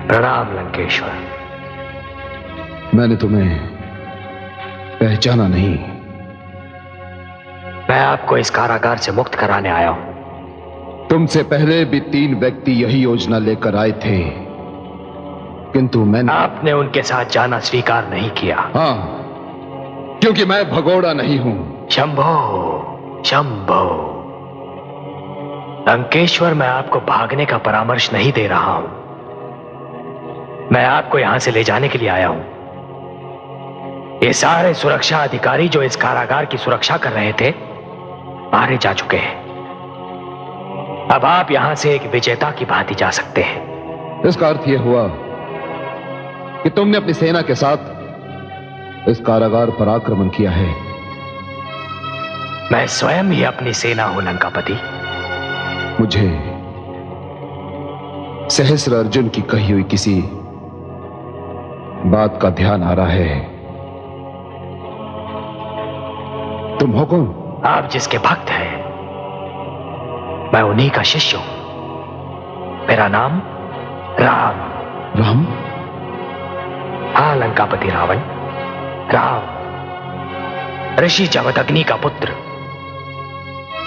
प्रणाम लंकेश्वर। मैंने तुम्हें पहचाना नहीं। मैं आपको इस कारागार से मुक्त कराने आया हूं। तुमसे पहले भी 3 व्यक्ति यही योजना लेकर आए थे, किंतु मैंने आपने उनके साथ जाना स्वीकार नहीं किया। हाँ, क्योंकि मैं भगोड़ा नहीं हूं। शंभो शंभो। लंकेश्वर, मैं आपको भागने का परामर्श नहीं दे रहा हूं। मैं आपको यहां से ले जाने के लिए आया हूं। ये सारे सुरक्षा अधिकारी जो इस कारागार की सुरक्षा कर रहे थे मारे जा चुके हैं। अब आप यहां से एक विजेता की भांति जा सकते हैं। इसका अर्थ यह हुआ कि तुमने अपनी सेना के साथ इस कारागार पर आक्रमण किया है। मैं स्वयं ही अपनी सेना हूं लंकापति। मुझे सहस्र अर्जुन की कही हुई किसी बात का ध्यान आ रहा है। तुम हो कौन? आप जिसके भक्त हैं मैं उन्हीं का शिष्य हूं। मेरा नाम राम। राम? हाँ लंकापति रावण, राम, ऋषि जमदग्नि का पुत्र,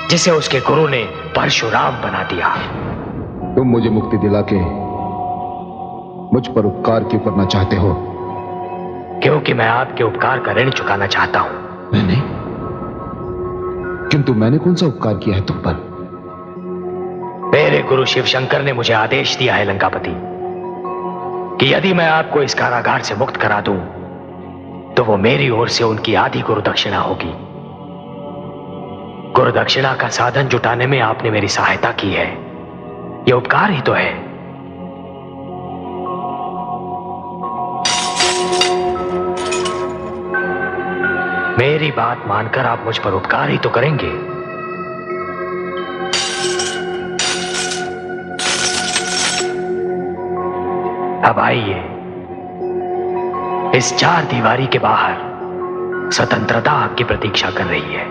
जिसे उसके गुरु ने परशुराम बना दिया। तुम मुझे मुक्ति दिला के मुझ पर उपकार क्यों करना चाहते हो? क्योंकि मैं आपके उपकार का ऋण चुकाना चाहता हूं। मैंने? किंतु मैंने कौन सा उपकार किया है तुम पर? मेरे गुरु शिव शंकर ने मुझे आदेश दिया है लंकापति कि यदि मैं आपको इस कारागार से मुक्त करा दूं तो वो मेरी ओर से उनकी आधी गुरु दक्षिणा होगी। गुरु दक्षिणा का साधन जुटाने में आपने मेरी सहायता की है, ये उपकार ही तो है। मेरी बात मानकर आप मुझ पर उपकार ही तो करेंगे। अब आइए, इस चार दीवारी के बाहर स्वतंत्रता आपकी प्रतीक्षा कर रही है।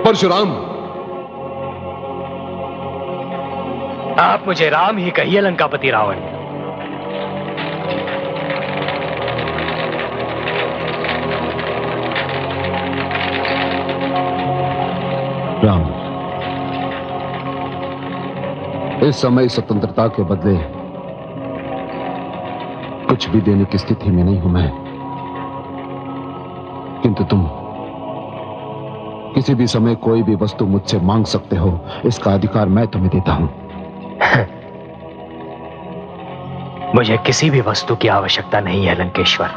परशुराम, आप मुझे राम ही कहिए लंकापति रावण। राम, इस समय स्वतंत्रता के बदले कुछ भी देने की स्थिति में नहीं हूं मैं, किंतु तुम किसी भी समय कोई भी वस्तु मुझसे मांग सकते हो, इसका अधिकार मैं तुम्हें देता हूं। मुझे किसी भी वस्तु की आवश्यकता नहीं है लंकेश्वर।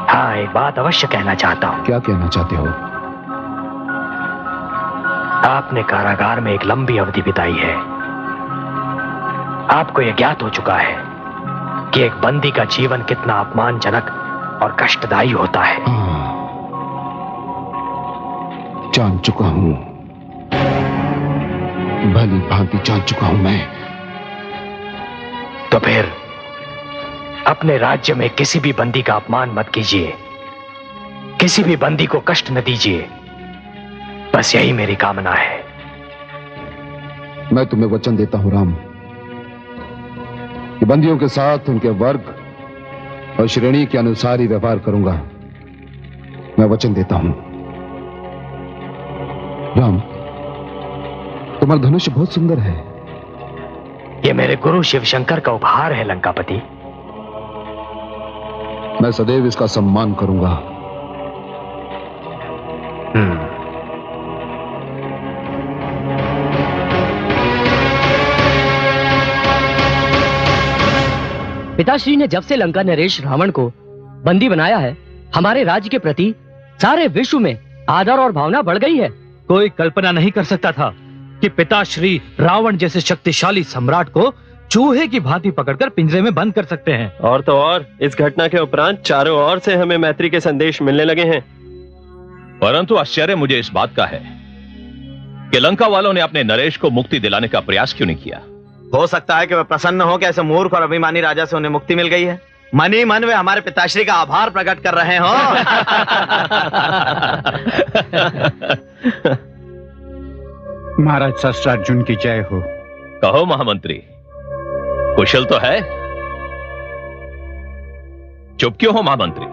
हाँ, एक बात अवश्य कहना चाहता हूं। क्या कहना चाहते हो? आपने कारागार में एक लंबी अवधि बिताई है। आपको यह ज्ञात हो चुका है कि एक बंदी का जीवन कितना अपमानजनक और कष्टदायी होता है। जान चुका हूं, भली भांति जान चुका हूं मैं। तो फिर अपने राज्य में किसी भी बंदी का अपमान मत कीजिए, किसी भी बंदी को कष्ट न दीजिए, बस यही मेरी कामना है। मैं तुम्हें वचन देता हूं राम कि बंदियों के साथ उनके वर्ग और श्रेणी के अनुसार ही व्यवहार करूंगा। मैं वचन देता हूं। राम, तुम्हारा धनुष बहुत सुंदर है। यह मेरे गुरु शिव शंकर का उपहार है लंकापति। मैं सदैव इसका सम्मान करूंगा। पिताश्री ने जब से लंका नरेश रावण को बंदी बनाया है, हमारे राज्य के प्रति सारे विश्व में आदर और भावना बढ़ गई है। कोई कल्पना नहीं कर सकता था कि पिताश्री रावण जैसे शक्तिशाली सम्राट को चूहे की भांति पकड़कर पिंजरे में बंद कर सकते हैं। और तो और इस घटना के उपरांत चारों ओर से हमें मैत्री के संदेश मिलने लगे हैं। परंतु आश्चर्य मुझे इस बात का है कि लंका वालों ने अपने नरेश को मुक्ति दिलाने का प्रयास क्यों नहीं किया। हो सकता है कि वे प्रसन्न हो कि ऐसे मूर्ख और अभिमानी राजा से उन्हें मुक्ति मिल गई है। मन ही मन वे हमारे पिताश्री का आभार प्रकट कर रहे हो। महाराज सहस्त्रार्जुन की जय हो। कहो महामंत्री, कुशल तो है? चुप क्यों हो महामंत्री?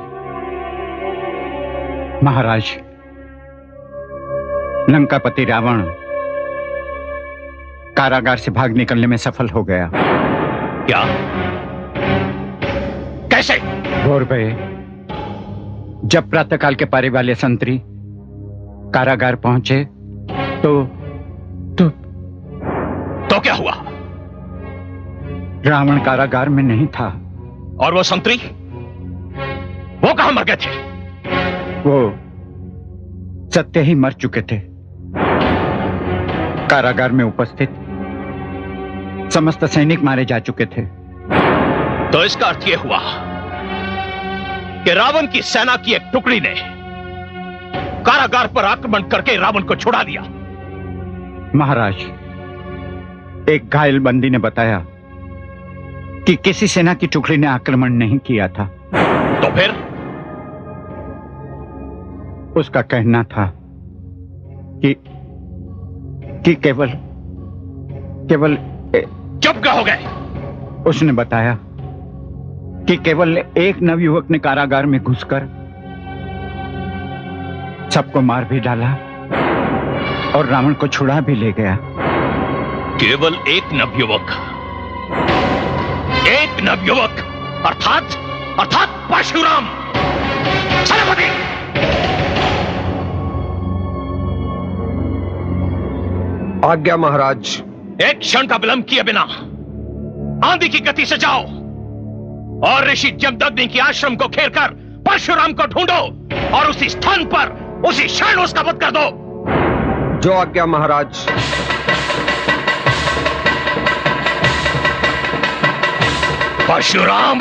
महाराज, लंकापति रावण कारागार से भाग निकलने में सफल हो गया। क्या? कैसे? भोर भये जब प्रातःकाल के पारी वाले संतरी कारागार पहुंचे तो तो क्या हुआ? रावण कारागार में नहीं था। और वो संतरी, वो कहां मर गए थे? वो सत्य ही मर चुके थे। कारागार में उपस्थित समस्त सैनिक मारे जा चुके थे। तो इसका अर्थ यह हुआ कि रावण की सेना की एक टुकड़ी ने कारागार पर आक्रमण करके रावण को छुड़ा दिया। महाराज, एक घायल बंदी ने बताया कि किसी सेना की टुकड़ी ने आक्रमण नहीं किया था। तो फिर? उसका कहना था कि केवल चुप हो गए। उसने बताया कि केवल एक नवयुवक ने कारागार में घुसकर सबको मार भी डाला और रावण को छुड़ा भी ले गया। केवल एक नवयुवक? एक नवयुवक अर्थात परशुराम। सेनापति! आज्ञा महाराज। एक क्षण का विलंब किए बिना आंधी की गति से जाओ और ऋषि जमदग्नि के आश्रम को घेर कर परशुराम को ढूंढो और उसी स्थान पर उसी क्षण उसका वध कर दो। जो आज्ञा महाराज। परशुराम